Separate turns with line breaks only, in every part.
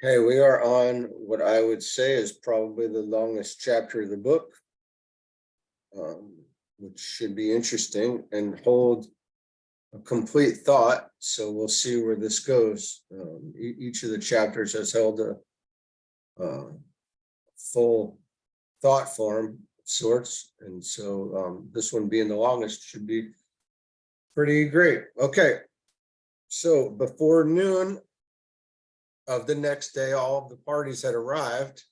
Okay, we are on what I would say is probably the longest chapter of the book, which should be interesting and hold a complete thought. So we'll see where this goes. Each of the chapters has held a full thought form of sorts. And so this one being the longest should be pretty great. Okay, so before noon of the next day, all of the parties had arrived.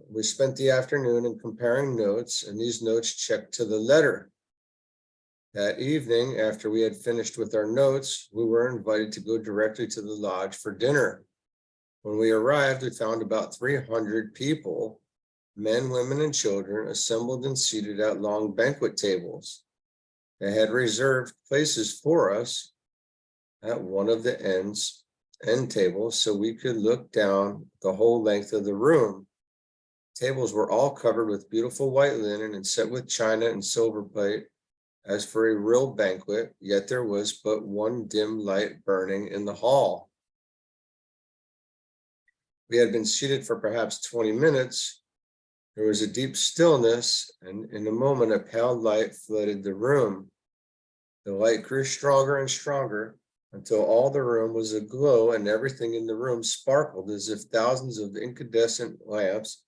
We spent the afternoon in comparing notes, and these notes checked to the letter. That evening, after we had finished with our notes, we were invited to go directly to the lodge for dinner. When we arrived, we found about 300 people, men, women, and children, assembled and seated at long banquet tables. They had reserved places for us at one of the end tables so we could look down the whole length of the room. Tables were all covered with beautiful white linen and set with china and silver plate as for a real banquet, yet there was but one dim light burning in the hall. We had been seated for perhaps 20 minutes. There was a deep stillness, and in a moment a pale light flooded the room. The light grew stronger and stronger until all the room was aglow and everything in the room sparkled as if thousands of incandescent lamps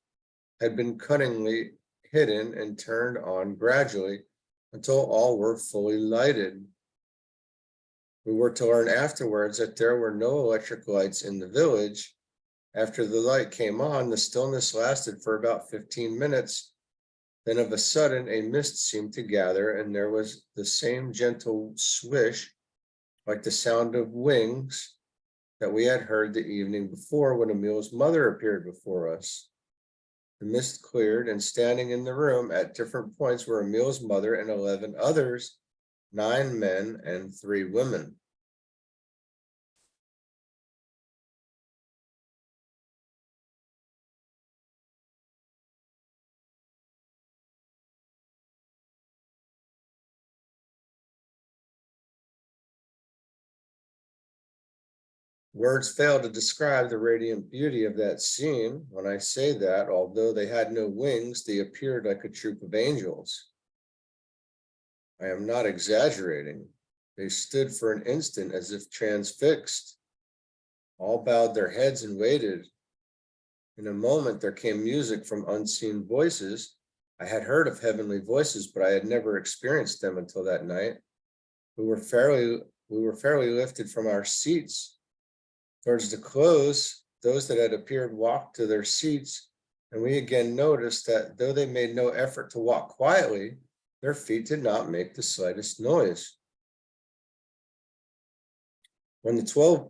had been cunningly hidden and turned on gradually until all were fully lighted. We were to learn afterwards that there were no electric lights in the village. After the light came on, the stillness lasted for about 15 minutes. Then of a sudden, a mist seemed to gather, and there was the same gentle swish, like the sound of wings, that we had heard the evening before when Emil's mother appeared before us. The mist cleared, and standing in the room at different points were Emil's mother and 11 others, 9 men and 3 women. Words fail to describe the radiant beauty of that scene. When I say that, although they had no wings, they appeared like a troop of angels. I am not exaggerating. They stood for an instant as if transfixed. All bowed their heads and waited. In a moment, there came music from unseen voices. I had heard of heavenly voices, but I had never experienced them until that night. We were fairly lifted from our seats. Towards the close, those that had appeared walked to their seats, and we again noticed that though they made no effort to walk quietly, their feet did not make the slightest noise. When the 12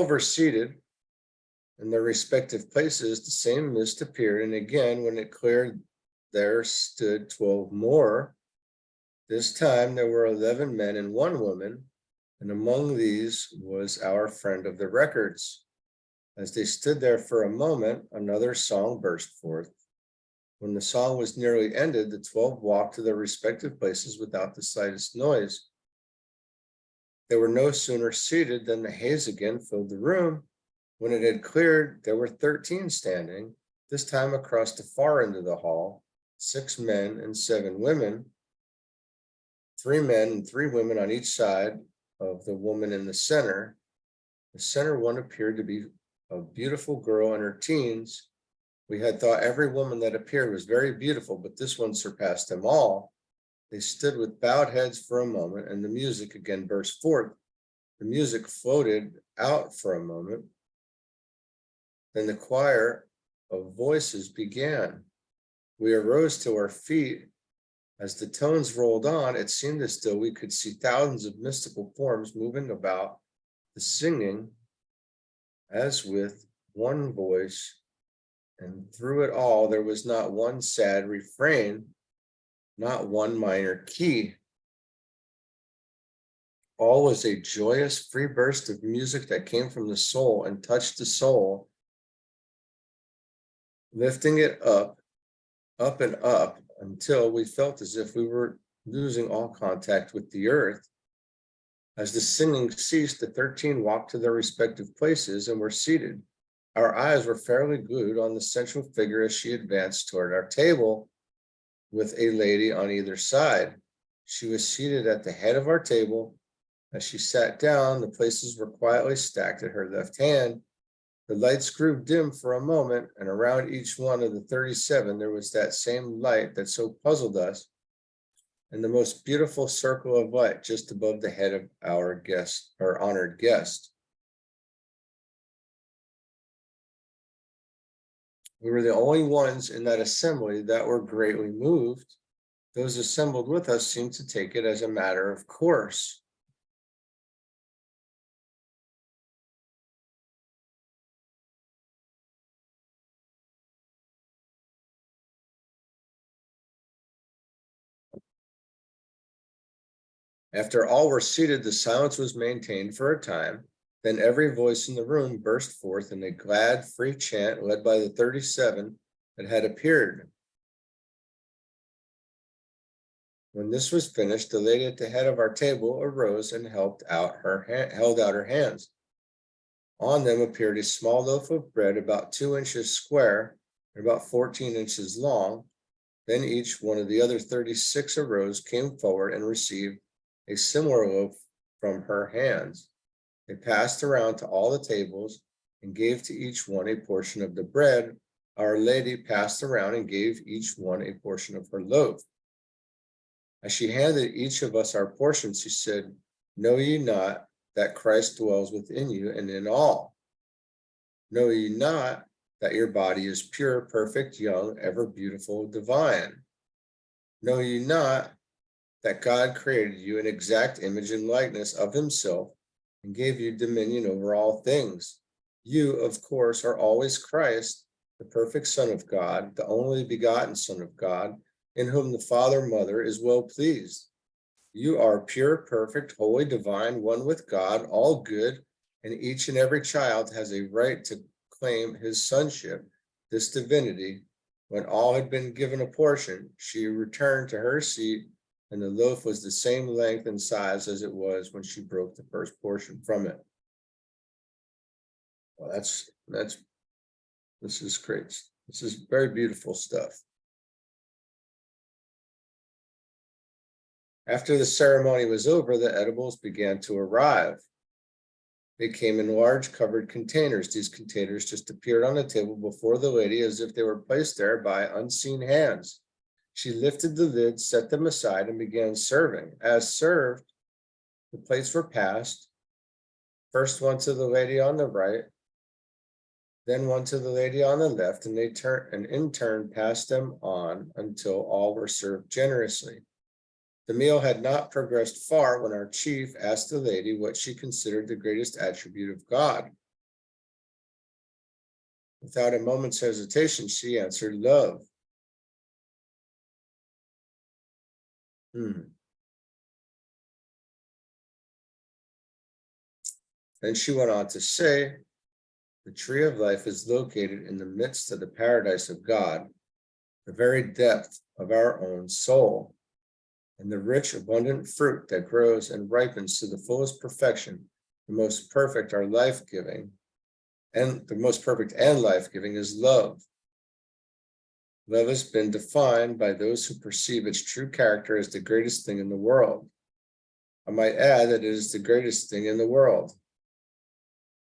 were seated in their respective places, the same mist appeared, and again, when it cleared, there stood 12 more. This time there were 11 men and 1 woman, and among these was our friend of the records. As they stood there for a moment, another song burst forth. When the song was nearly ended, the 12 walked to their respective places without the slightest noise. They were no sooner seated than the haze again filled the room. When it had cleared, there were 13 standing, this time across the far end of the hall, 6 men and 7 women, 3 men and 3 women on each side of the woman in the center. The center one appeared to be a beautiful girl in her teens. We had thought every woman that appeared was very beautiful, but this one surpassed them all. They stood with bowed heads for a moment, and the music again burst forth. The music floated out for a moment. Then the choir of voices began. We arose to our feet. As the tones rolled on, it seemed as though we could see thousands of mystical forms moving about the singing as with one voice, and through it all there was not one sad refrain, not one minor key. All was a joyous, free burst of music that came from the soul and touched the soul, lifting it up and up until we felt as if we were losing all contact with the earth. As the singing ceased, the 13 walked to their respective places and were seated. Our eyes were fairly glued on the central figure as she advanced toward our table with a lady on either side. She was seated at the head of our table. As she sat down, the places were quietly stacked at her left hand. The lights grew dim for a moment, and around each one of the 37 there was that same light that so puzzled us, and the most beautiful circle of light just above the head of our guest, our honored guest. We were the only ones in that assembly that were greatly moved. Those assembled with us seemed to take it as a matter of course. After all were seated, the silence was maintained for a time. Then every voice in the room burst forth in a glad, free chant led by the 37 that had appeared. When this was finished, the lady at the head of our table arose and held out her hands. On them appeared a small loaf of bread about 2 inches square and about 14 inches long. Then each one of the other 36 arose, came forward, and received a similar loaf from her hands. They passed around to all the tables and gave to each one a portion of the bread. Our Lady passed around and gave each one a portion of her loaf. As she handed each of us our portion, she said, "Know ye not that Christ dwells within you and in all? Know ye not that your body is pure, perfect, young, ever beautiful, divine? Know ye not that God created you in exact image and likeness of himself and gave you dominion over all things? You, of course, are always Christ, the perfect Son of God, the only begotten Son of God, in whom the Father, Mother is well pleased. You are pure, perfect, holy, divine, one with God, all good, and each and every child has a right to claim his sonship, this divinity." When all had been given a portion, she returned to her seat, and the loaf was the same length and size as it was when she broke the first portion from it. Well, this is great. This is very beautiful stuff. After the ceremony was over, the edibles began to arrive. They came in large covered containers. These containers just appeared on the table before the lady as if they were placed there by unseen hands. She lifted the lid, set them aside, and began serving. As served, the plates were passed, first one to the lady on the right, then one to the lady on the left, and in turn passed them on until all were served generously. The meal had not progressed far when our chief asked the lady what she considered the greatest attribute of God. Without a moment's hesitation, she answered, "Love." Then she went on to say, "The tree of life is located in the midst of the paradise of God, the very depth of our own soul, and the rich, abundant fruit that grows and ripens to the fullest perfection, the most perfect are life-giving, and the most perfect and life-giving is love. Love has been defined by those who perceive its true character as the greatest thing in the world. I might add that it is the greatest thing in the world.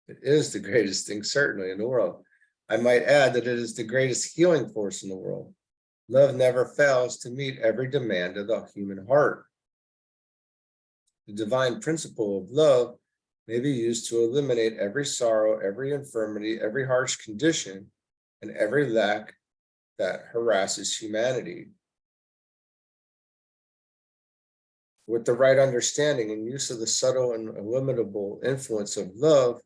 It is the greatest thing, certainly, in the world. I might add that it is the greatest healing force in the world. Love never fails to meet every demand of the human heart. The divine principle of love may be used to eliminate every sorrow, every infirmity, every harsh condition, and every lack that harasses humanity. With the right understanding and use of the subtle and illimitable influence of love,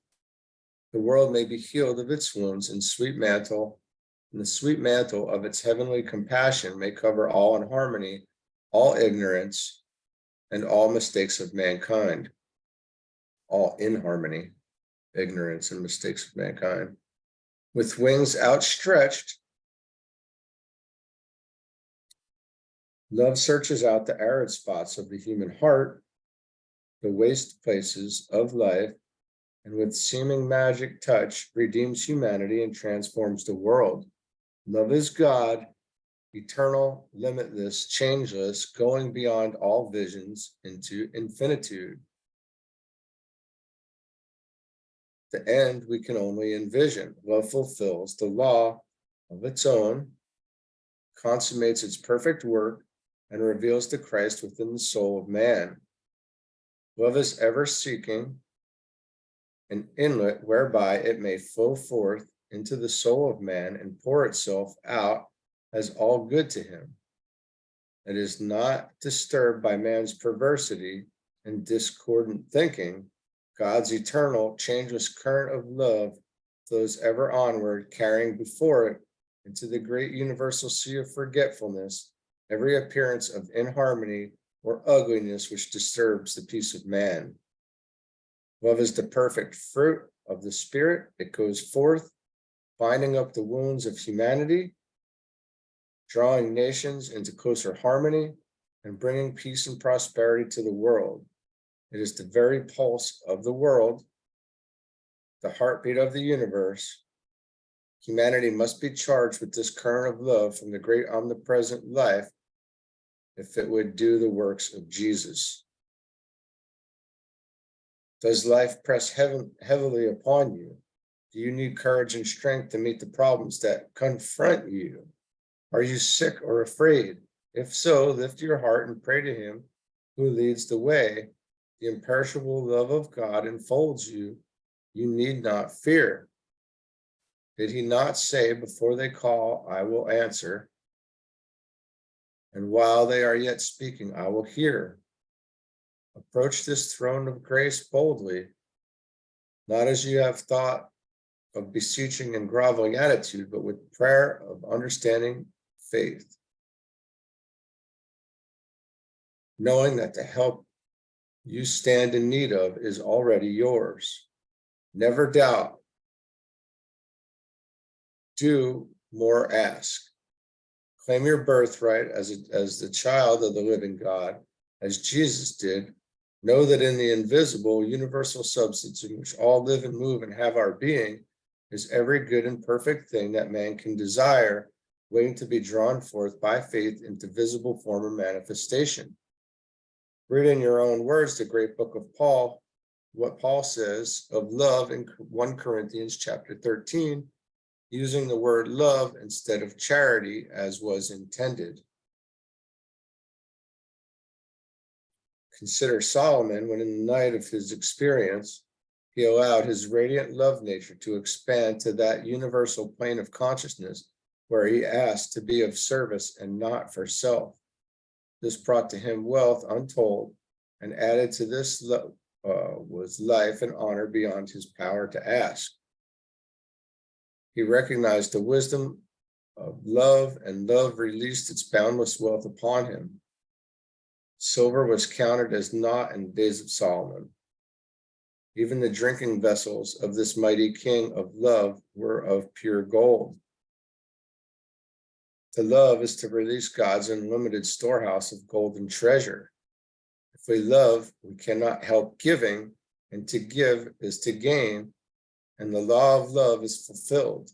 the world may be healed of its wounds, and the sweet mantle of its heavenly compassion may cover all unharmony, all ignorance, and all mistakes of mankind. all inharmony, ignorance, and mistakes of mankind. With wings outstretched, love searches out the arid spots of the human heart, the waste places of life, and with seeming magic touch redeems humanity and transforms the world. Love is God, eternal, limitless, changeless, going beyond all visions into infinitude. The end we can only envision. Love fulfills the law of its own, consummates its perfect work, and reveals the Christ within the soul of man. Love is ever seeking an inlet whereby it may flow forth into the soul of man and pour itself out as all good to him. It is not disturbed by man's perversity and discordant thinking. God's eternal, changeless current of love flows ever onward, carrying before it into the great universal sea of forgetfulness every appearance of inharmony or ugliness which disturbs the peace of man. Love is the perfect fruit of the Spirit. It goes forth, binding up the wounds of humanity, drawing nations into closer harmony, and bringing peace and prosperity to the world. It is the very pulse of the world, the heartbeat of the universe. Humanity must be charged with this current of love from the great omnipresent life if it would do the works of Jesus. Does life press heavily upon you? Do you need courage and strength to meet the problems that confront you? Are you sick or afraid? If so, lift your heart and pray to him who leads the way. The imperishable love of God enfolds you. You need not fear. Did he not say, before they call, I will answer? And while they are yet speaking, I will hear. Approach this throne of grace boldly, not as you have thought of beseeching and groveling attitude, but with prayer of understanding faith, knowing that the help you stand in need of is already yours. Never doubt. Do more ask. Claim your birthright as the child of the living God, as Jesus did. Know that in the invisible, universal substance in which all live and move and have our being is every good and perfect thing that man can desire, waiting to be drawn forth by faith into visible form or manifestation. Read in your own words the great book of Paul, what Paul says of love in 1 Corinthians chapter 13, using the word love instead of charity as was intended. Consider Solomon when in the night of his experience, he allowed his radiant love nature to expand to that universal plane of consciousness where he asked to be of service and not for self. This brought to him wealth untold, and added to this was life and honor beyond his power to ask. He recognized the wisdom of love, and love released its boundless wealth upon him. Silver was counted as naught in the days of Solomon. Even the drinking vessels of this mighty king of love were of pure gold. To love is to release God's unlimited storehouse of golden treasure. If we love, we cannot help giving, and to give is to gain, and the law of love is fulfilled.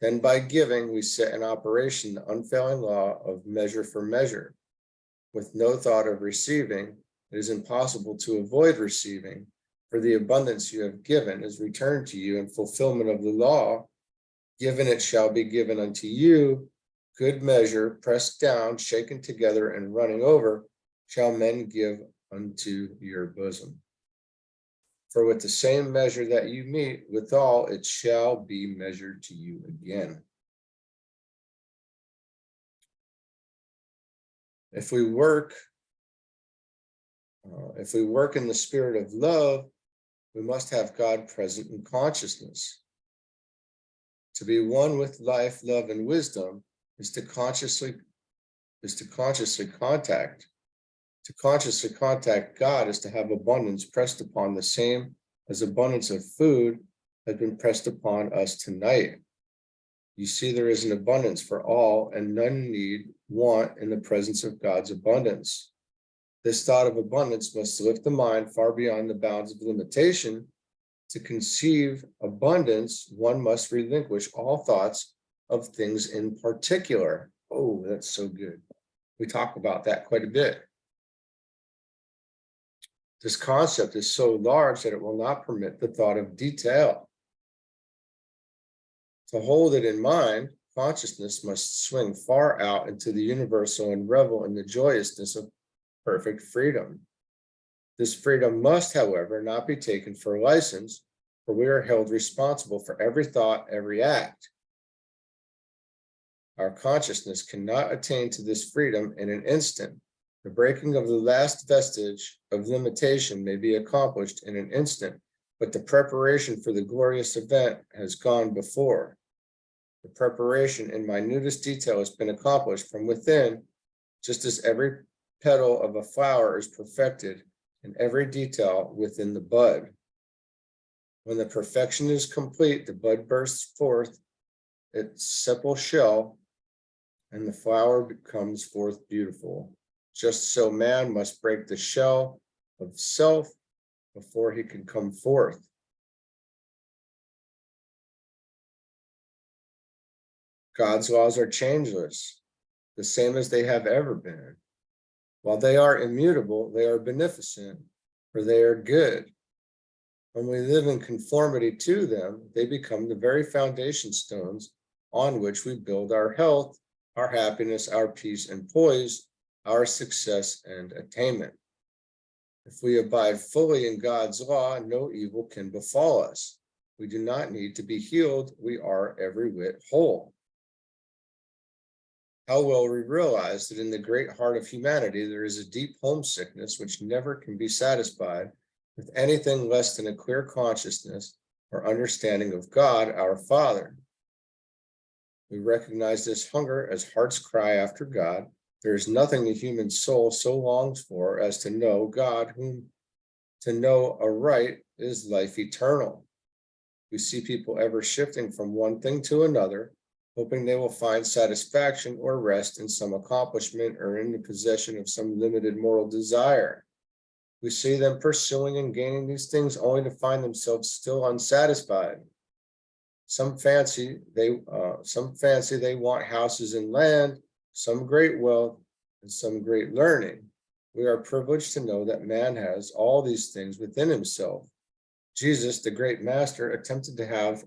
Then by giving, we set in operation the unfailing law of measure for measure. With no thought of receiving, it is impossible to avoid receiving, for the abundance you have given is returned to you in fulfillment of the law. Given it shall be given unto you, good measure, pressed down, shaken together, and running over, shall men give unto your bosom. For with the same measure that you meet withal, it shall be measured to you again. If we work in the spirit of love, we must have God present in consciousness. To be one with life, love, and wisdom is to consciously contact. To consciously contact God is to have abundance pressed upon the same as abundance of food has been pressed upon us tonight. You see, there is an abundance for all, and none need want in the presence of God's abundance. This thought of abundance must lift the mind far beyond the bounds of limitation. To conceive abundance, one must relinquish all thoughts of things in particular. Oh, that's so good. We talk about that quite a bit. This concept is so large that it will not permit the thought of detail. To hold it in mind, consciousness must swing far out into the universal and revel in the joyousness of perfect freedom. This freedom must, however, not be taken for a license, for we are held responsible for every thought, every act. Our consciousness cannot attain to this freedom in an instant. The breaking of the last vestige of limitation may be accomplished in an instant, but the preparation for the glorious event has gone before. The preparation in minutest detail has been accomplished from within, just as every petal of a flower is perfected in every detail within the bud. When the perfection is complete, the bud bursts forth its sepal shell, and the flower comes forth beautiful. Just so man must break the shell of self before he can come forth. God's laws are changeless, the same as they have ever been. While they are immutable, they are beneficent, for they are good. When we live in conformity to them, they become the very foundation stones on which we build our health, our happiness, our peace and poise, our success and attainment. If we abide fully in God's law, no evil can befall us. We do not need to be healed. We are every whit whole. How well we realize that in the great heart of humanity, there is a deep homesickness which never can be satisfied with anything less than a clear consciousness or understanding of God, our Father. We recognize this hunger as heart's cry after God. There is nothing the human soul so longs for as to know God, whom to know aright is life eternal. We see people ever shifting from one thing to another, hoping they will find satisfaction or rest in some accomplishment or in the possession of some limited moral desire. We see them pursuing and gaining these things only to find themselves still unsatisfied. Some fancy they want houses and land, some great wealth, and some great learning. We are privileged to know that man has all these things within himself. Jesus, the great master, attempted to have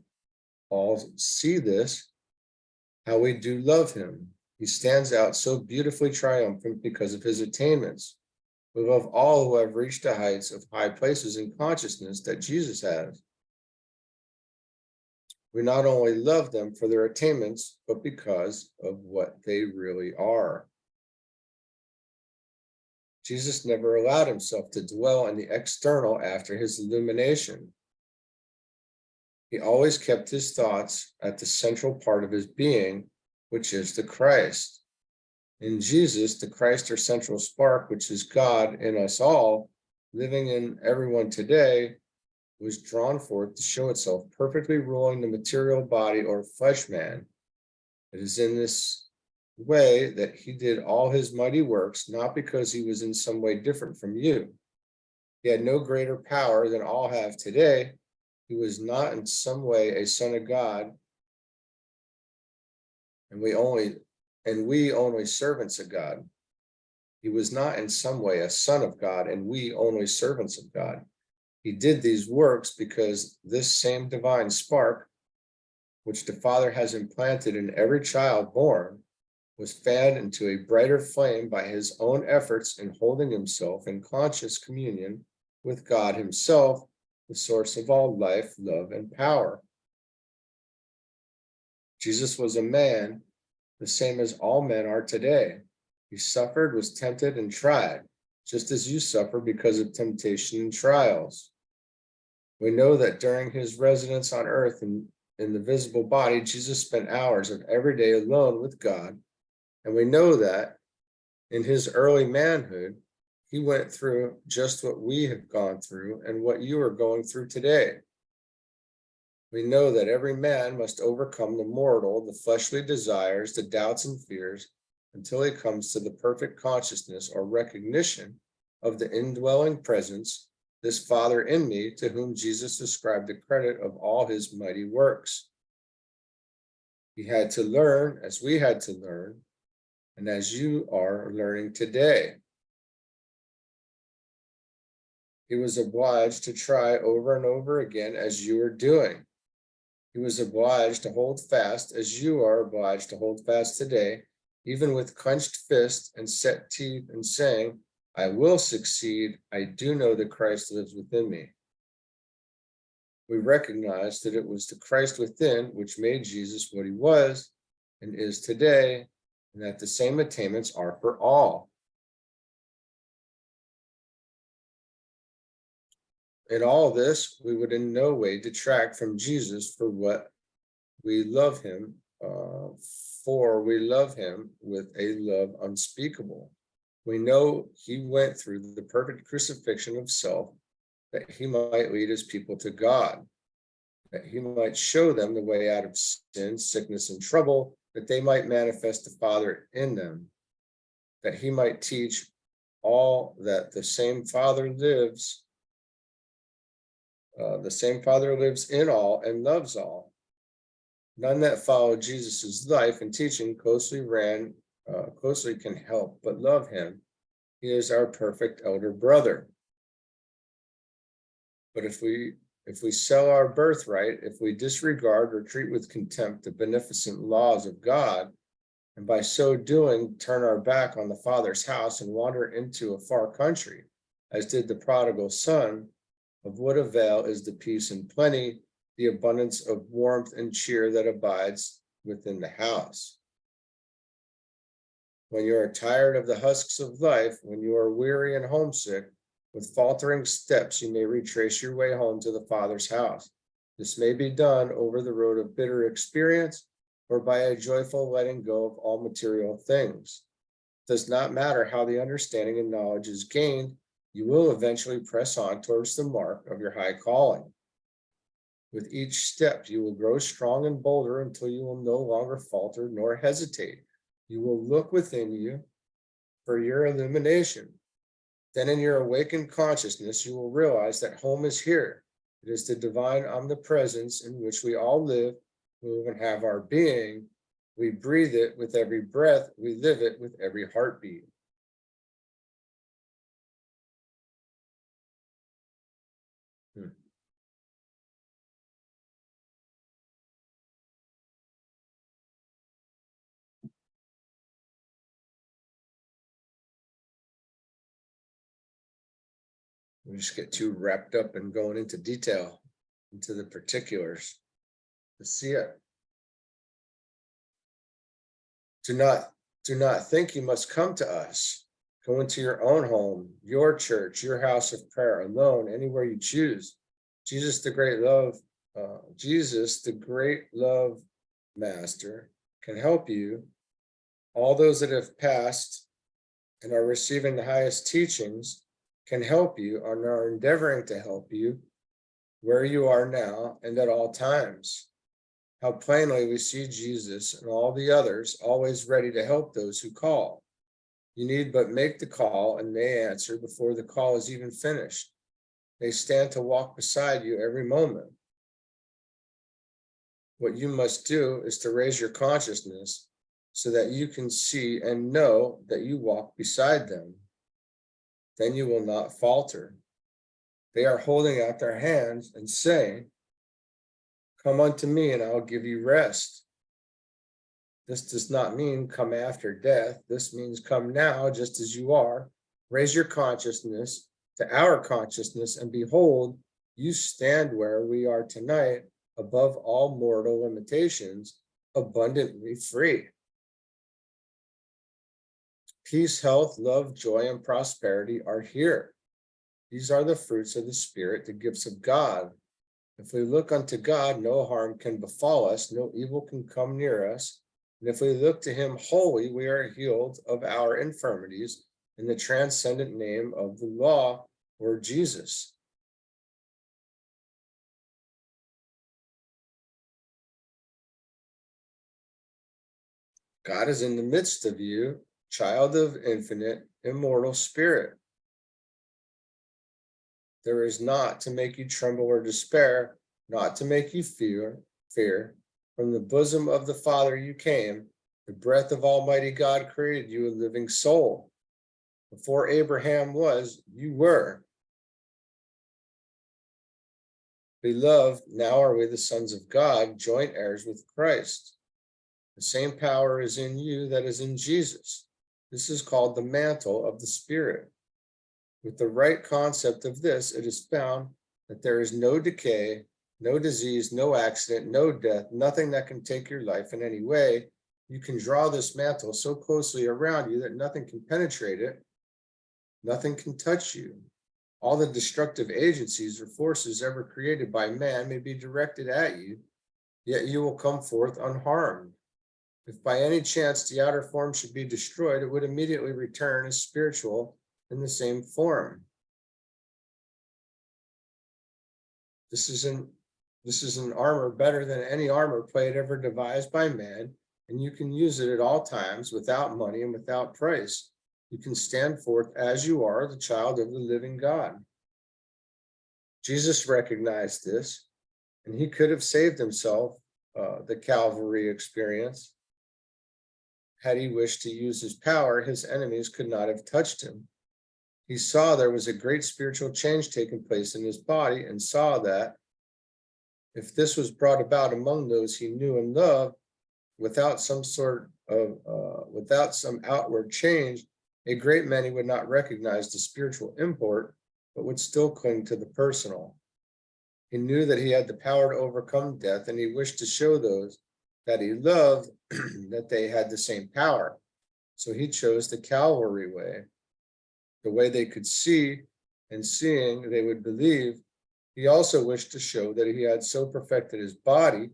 all see this, how we do love him. He stands out so beautifully triumphant because of his attainments. We love all who have reached the heights of high places in consciousness that Jesus has. We not only love them for their attainments, but because of what they really are. Jesus never allowed himself to dwell on the external after his illumination. He always kept his thoughts at the central part of his being, which is the Christ. In Jesus, the Christ or central spark, which is God in us all, living in everyone today, was drawn forth to show itself perfectly ruling the material body or flesh man. It is in this way that he did all his mighty works, not because he was in some way different from you. He had no greater power than all have today. He was not in some way a son of God, and we only servants of God. He was not in some way a son of God, and we only servants of God. He did these works because this same divine spark, which the Father has implanted in every child born, was fanned into a brighter flame by his own efforts in holding himself in conscious communion with God himself, the source of all life, love, and power. Jesus was a man, the same as all men are today. He suffered, was tempted, and tried, just as you suffer because of temptation and trials. We know that during his residence on earth in the visible body, Jesus spent hours of every day alone with God. And we know that in his early manhood, he went through just what we have gone through and what you are going through today. We know that every man must overcome the mortal, the fleshly desires, the doubts and fears, until he comes to the perfect consciousness or recognition of the indwelling presence, this Father in me, to whom Jesus ascribed the credit of all his mighty works. He had to learn as we had to learn, and as you are learning today. He was obliged to try over and over again as you are doing. He was obliged to hold fast as you are obliged to hold fast today, even with clenched fists and set teeth, and saying, I will succeed. I do know that Christ lives within me. We recognize that it was the Christ within which made Jesus what he was and is today, and that the same attainments are for all. In all this, we would in no way detract from Jesus for what we love him, for we love him with a love unspeakable. We know he went through the perfect crucifixion of self, that he might lead his people to God, that he might show them the way out of sin, sickness, and trouble, that they might manifest the Father in them, that he might teach all that the same Father lives in all and loves all. None that follow Jesus's life and teaching closely can help but love him. He is our perfect elder brother. But if we sell our birthright, if we disregard or treat with contempt the beneficent laws of God, and by so doing turn our back on the Father's house and wander into a far country, as did the prodigal son, of what avail is the peace and plenty, the abundance of warmth and cheer that abides within the house? When you are tired of the husks of life, when you are weary and homesick, with faltering steps you may retrace your way home to the Father's house. This may be done over the road of bitter experience or by a joyful letting go of all material things. It does not matter how the understanding and knowledge is gained, you will eventually press on towards the mark of your high calling. With each step, you will grow strong and bolder until you will no longer falter nor hesitate. You will look within you for your illumination. Then in your awakened consciousness, you will realize that home is here. It is the divine omnipresence in which we all live, move, and have our being. We breathe it with every breath. We live it with every heartbeat. We just get too wrapped up in going into detail, into the particulars to see it. Do not think you must come to us. Go into your own home, your church, your house of prayer, alone, anywhere you choose. Jesus, the great love master, can help you. All those that have passed and are receiving the highest teachings can help you and are endeavoring to help you where you are now and at all times. How plainly we see Jesus and all the others always ready to help those who call. You need but make the call and they answer before the call is even finished. They stand to walk beside you every moment. What you must do is to raise your consciousness so that you can see and know that you walk beside them. Then you will not falter. They are holding out their hands and saying, come unto me and I'll give you rest. This does not mean come after death. This means come now just as you are. Raise your consciousness to our consciousness and behold, you stand where we are tonight, above all mortal limitations, abundantly free. Peace, health, love, joy, and prosperity are here. These are the fruits of the Spirit, the gifts of God. If we look unto God, no harm can befall us, no evil can come near us. And if we look to him wholly, we are healed of our infirmities in the transcendent name of the law, or Jesus. God is in the midst of you, child of infinite, immortal spirit. There is naught to make you tremble or despair, not to make you fear. From the bosom of the Father you came. The breath of Almighty God created you a living soul. Before Abraham was, you were. Beloved, now are we the sons of God, joint heirs with Christ. The same power is in you that is in Jesus. This is called the mantle of the Spirit. With the right concept of this, it is found that there is no decay, no disease, no accident, no death, nothing that can take your life in any way. You can draw this mantle so closely around you that nothing can penetrate it, nothing can touch you. All the destructive agencies or forces ever created by man may be directed at you, yet you will come forth unharmed. If by any chance the outer form should be destroyed, it would immediately return as spiritual in the same form. This is an armor better than any armor plate ever devised by man, and you can use it at all times without money and without price. You can stand forth as you are, the child of the living God. Jesus recognized this, and he could have saved himself the Calvary experience. Had he wished to use his power, his enemies could not have touched him. He saw there was a great spiritual change taking place in his body, and saw that if this was brought about among those he knew and loved, without some outward change, a great many would not recognize the spiritual import, but would still cling to the personal. He knew that he had the power to overcome death, and he wished to show those that he loved that they had the same power. So he chose the Calvary way, the way they could see, and seeing they would believe. He also wished to show that he had so perfected his body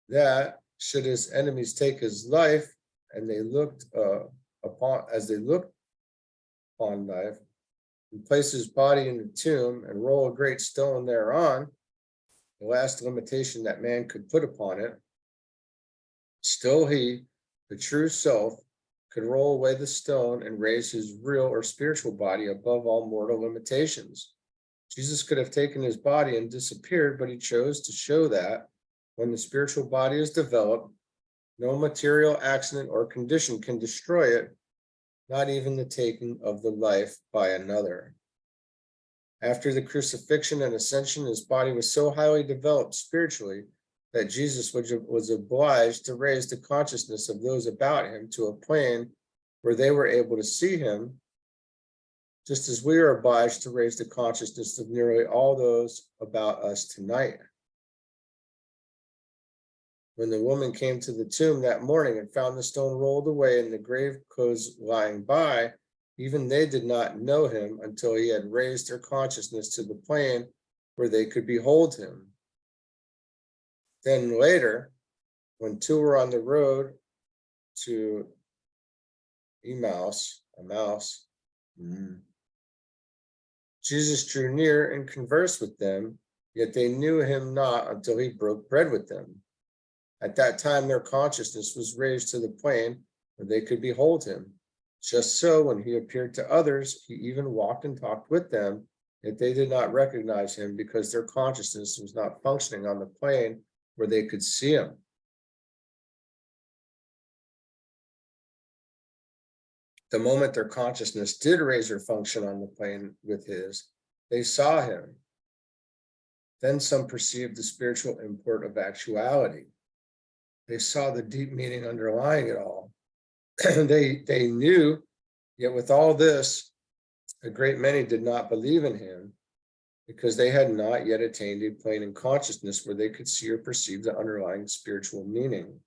that should his enemies take his life, and they looked upon life, and place his body in the tomb and roll a great stone thereon, the last limitation that man could put upon it, still he, the true self, could roll away the stone and raise his real or spiritual body above all mortal limitations. Jesus could have taken his body and disappeared, but he chose to show that when the spiritual body is developed, no material accident or condition can destroy it, not even the taking of the life by another. After the crucifixion and ascension, his body was so highly developed spiritually that Jesus was obliged to raise the consciousness of those about him to a plane where they were able to see him, just as we are obliged to raise the consciousness of nearly all those about us tonight. When the woman came to the tomb that morning and found the stone rolled away and the grave clothes lying by, even they did not know him until he had raised their consciousness to the plane where they could behold him. Then later, when two were on the road to Emmaus, Jesus drew near and conversed with them, yet they knew him not until he broke bread with them. At that time, their consciousness was raised to the plane where they could behold him. Just so, when he appeared to others, he even walked and talked with them, yet they did not recognize him because their consciousness was not functioning on the plane where they could see him. The moment their consciousness did raise or function on the plane with his, they saw him. Then some perceived the spiritual import of actuality. They saw the deep meaning underlying it all. They knew, yet with all this, a great many did not believe in him because they had not yet attained a plane in consciousness where they could see or perceive the underlying spiritual meaning.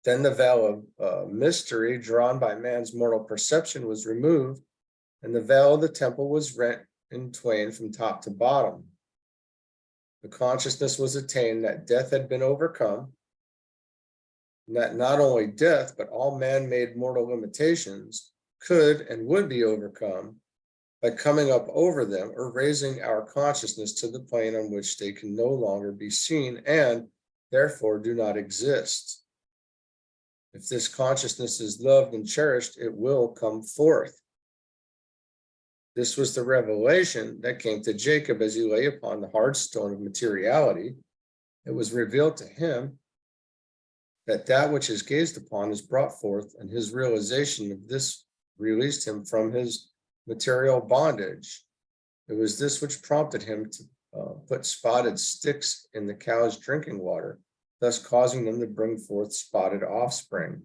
Then the veil of mystery drawn by man's mortal perception was removed, and the veil of the temple was rent in twain from top to bottom. The consciousness was attained that death had been overcome, that not only death, but all man-made mortal limitations could and would be overcome by coming up over them or raising our consciousness to the plane on which they can no longer be seen and therefore do not exist. If this consciousness is loved and cherished, it will come forth. This was the revelation that came to Jacob as he lay upon the hard stone of materiality. It was revealed to him that that which is gazed upon is brought forth, and his realization of this released him from his material bondage. It was this which prompted him to put spotted sticks in the cow's drinking water, thus causing them to bring forth spotted offspring.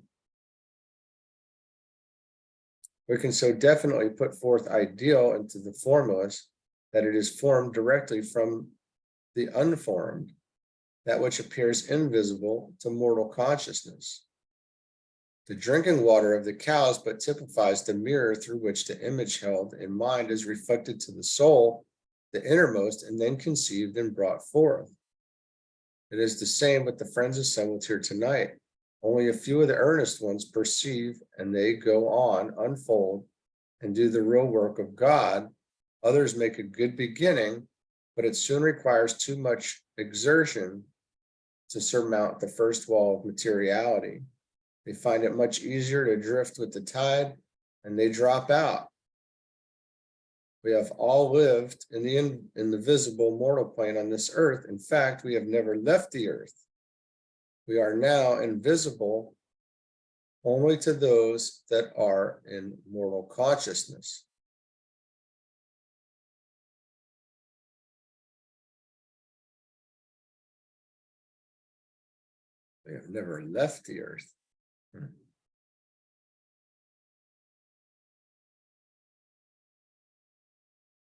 We can so definitely put forth ideal into the formless that it is formed directly from the unformed, that which appears invisible to mortal consciousness. The drinking water of the cows but typifies the mirror through which the image held in mind is reflected to the soul, the innermost, and then conceived and brought forth. It is the same with the friends assembled here tonight. Only a few of the earnest ones perceive, and they go on, unfold, and do the real work of God. Others make a good beginning, but it soon requires too much exertion to surmount the first wall of materiality. They find it much easier to drift with the tide, and they drop out. We have all lived in the visible mortal plane on this earth. In fact, we have never left the earth. We are now invisible only to those that are in mortal consciousness. We have never left the earth.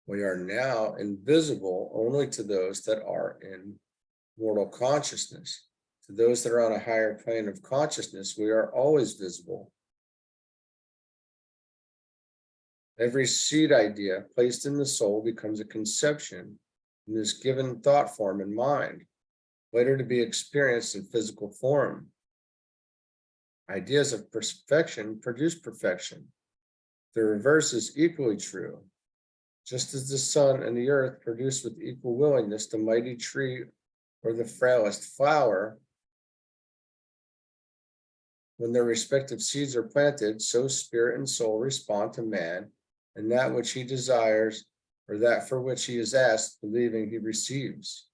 We are now invisible only to those that are in mortal consciousness. To those that are on a higher plane of consciousness, we are always visible. Every seed idea placed in the soul becomes a conception in this given thought form and mind, later to be experienced in physical form. Ideas of perfection produce perfection. The reverse is equally true. Just as the sun and the earth produce with equal willingness the mighty tree or the frailest flower, when their respective seeds are planted, so spirit and soul respond to man and that which he desires or that for which he is asked, believing he receives.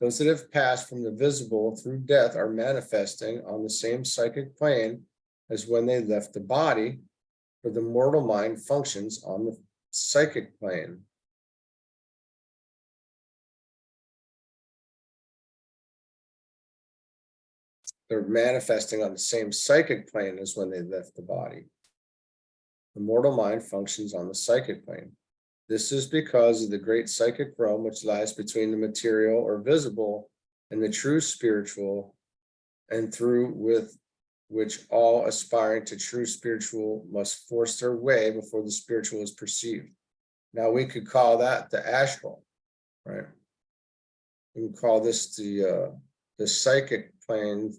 Those that have passed from the visible through death are manifesting on the same psychic plane as when they left the body, for the mortal mind functions on the psychic plane. They're manifesting on the same psychic plane as when they left the body. The mortal mind functions on the psychic plane. This is because of the great psychic realm which lies between the material or visible and the true spiritual, and through with which all aspiring to true spiritual must force their way before the spiritual is perceived. Now we could call that the astral, right? We can call this the psychic plane.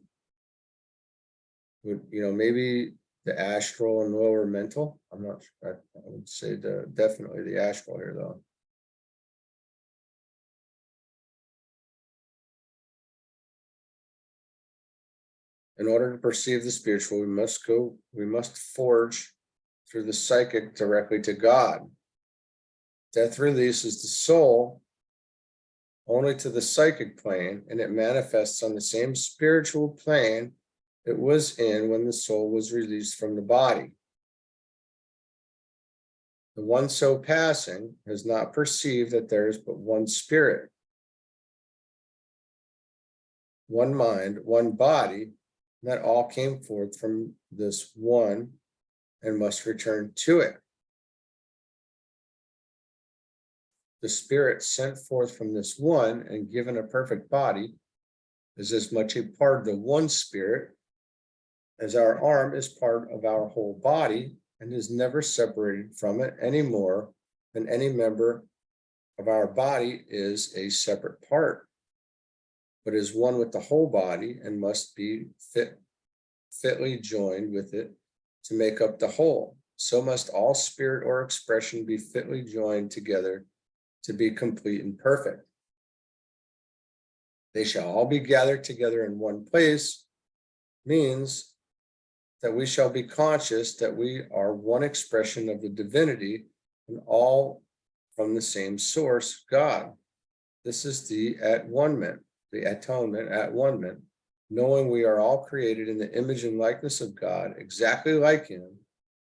Maybe the astral and lower mental. I'm not sure. I would say definitely the astral here, though. In order to perceive the spiritual, we must forge through the psychic directly to God. Death releases the soul only to the psychic plane, and it manifests on the same spiritual plane it was in when the soul was released from the body. The one so passing has not perceived that there is but one spirit, one mind, one body, and that all came forth from this one and must return to it. The spirit sent forth from this one and given a perfect body is as much a part of the one spirit as our arm is part of our whole body and is never separated from it any more than any member of our body is a separate part, but is one with the whole body and must be fit fitly joined with it to make up the whole. So must all spirit or expression be fitly joined together to be complete and perfect. They shall all be gathered together in one place, means that we shall be conscious that we are one expression of the divinity and all from the same source, God. This is the at-one-ment, the atonement at one-ment, knowing we are all created in the image and likeness of God, exactly like him,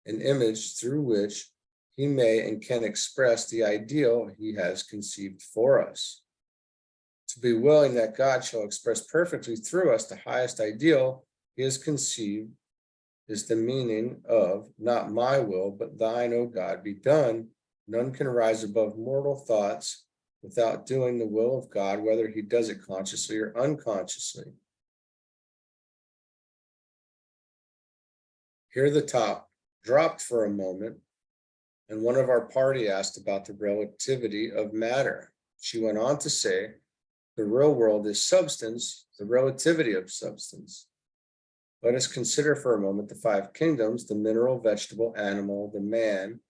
an image through which he may and can express the ideal he has conceived for us. To be willing that God shall express perfectly through us the highest ideal he has conceived is the meaning of not my will, but thine, O God, be done. None can rise above mortal thoughts without doing the will of God, whether he does it consciously or unconsciously. Here the top dropped for a moment, and one of our party asked about the relativity of matter. She went on to say, the real world is substance, the relativity of substance. Let us consider for a moment the five kingdoms, the mineral, vegetable, animal, the man,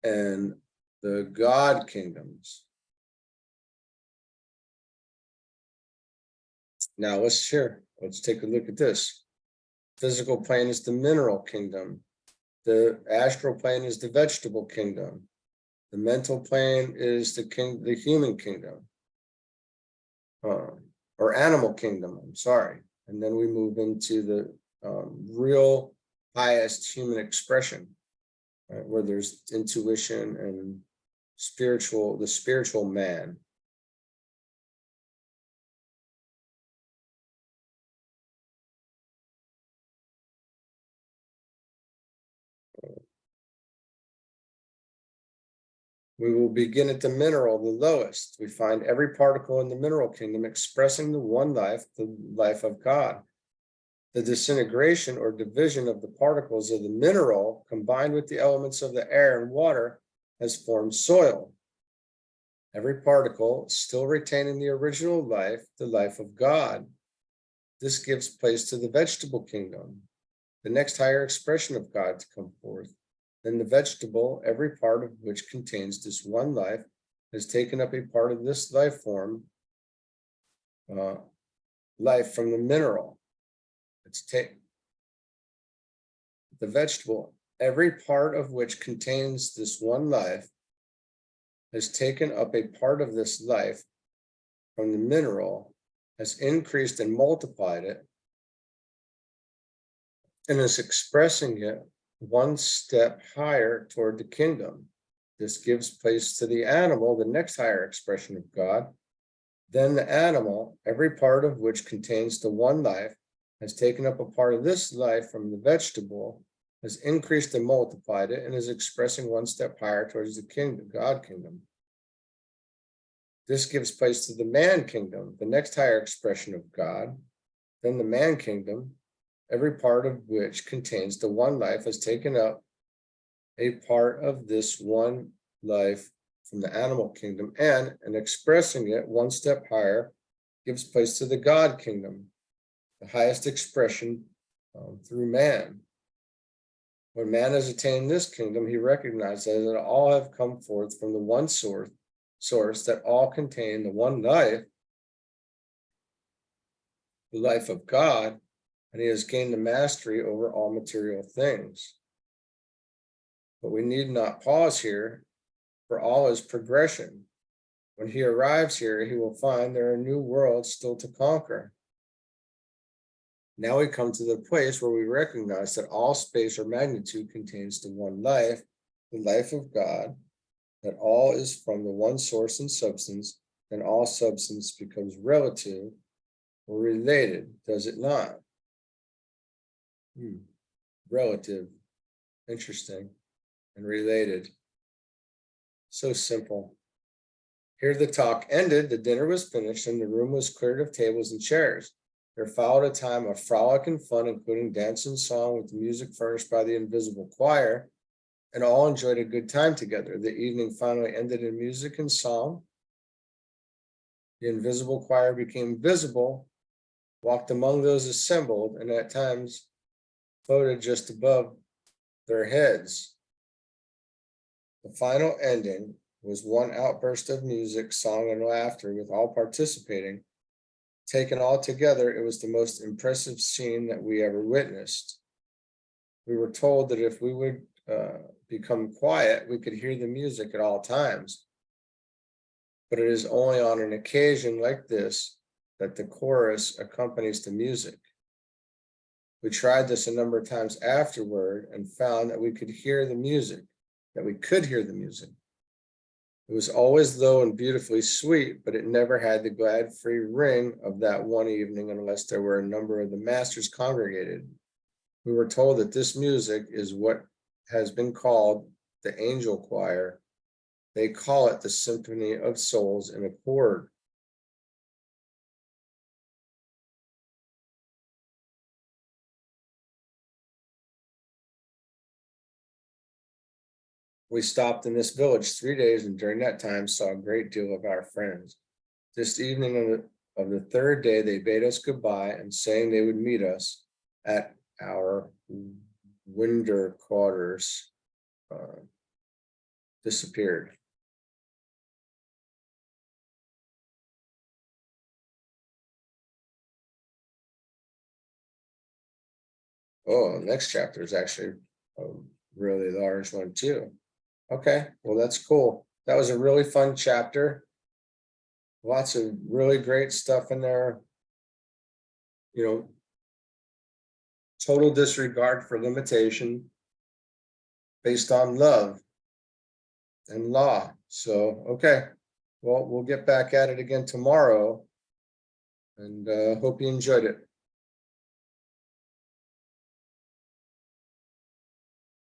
and the God kingdoms. Now let's take a look at this. Physical plane is the mineral kingdom. The astral plane is the vegetable kingdom. The mental plane is the human kingdom. Or animal kingdom, I'm sorry. And then we move into the real highest human expression, right, where there's intuition and the spiritual man. We will begin at the mineral, the lowest. We find every particle in the mineral kingdom expressing the one life, the life of God. The disintegration or division of the particles of the mineral combined with the elements of the air and water has formed soil. Every particle still retaining the original life, the life of God. This gives place to the vegetable kingdom, the next higher expression of God to come forth. Then the vegetable, every part of which contains this one life, has taken up a part of this life form, life from the mineral. The vegetable, every part of which contains this one life, has taken up a part of this life from the mineral, has increased and multiplied it, and is expressing it one step higher toward the kingdom. This gives place to the animal, the next higher expression of God. Then the animal, every part of which contains the one life, has taken up a part of this life from the vegetable, has increased and multiplied it, and is expressing one step higher towards the kingdom, God kingdom. This gives place to the man kingdom, the next higher expression of God. Then the man kingdom, every part of which contains the one life, has taken up a part of this one life from the animal kingdom, and expressing it one step higher gives place to the God kingdom, the highest expression through man. When man has attained this kingdom, he recognizes that all have come forth from the one source, that all contain the one life, the life of God, and he has gained the mastery over all material things. But we need not pause here, for all is progression. When he arrives here, he will find there are new worlds still to conquer. Now we come to the place where we recognize that all space or magnitude contains the one life, the life of God, that all is from the one source and substance, and all substance becomes relative or related, does it not? Relative, interesting, and related. So simple. Here the talk ended, the dinner was finished, and the room was cleared of tables and chairs. There followed a time of frolic and fun, including dance and song with the music furnished by the invisible choir, and all enjoyed a good time together. The evening finally ended in music and song. The invisible choir became visible, walked among those assembled, and at times floated just above their heads. The final ending was one outburst of music, song, and laughter with all participating. Taken all together, it was the most impressive scene that we ever witnessed. We were told that if we would become quiet, we could hear the music at all times. But it is only on an occasion like this that the chorus accompanies the music. We tried this a number of times afterward and found that we could hear the music, It was always low and beautifully sweet, but it never had the glad free ring of that one evening unless there were a number of the masters congregated. We were told that this music is what has been called the angel choir. They call it the symphony of souls in a chord. We stopped in this village 3 days, and during that time saw a great deal of our friends. This evening of the third day, they bade us goodbye and saying they would meet us at our winter quarters, disappeared. Oh, the next chapter is actually a really large one too. Okay, well, that's cool. That was a really fun chapter. Lots of really great stuff in there. You know, total disregard for limitation based on love and law. So, okay, well, we'll get back at it again tomorrow, and hope you enjoyed it.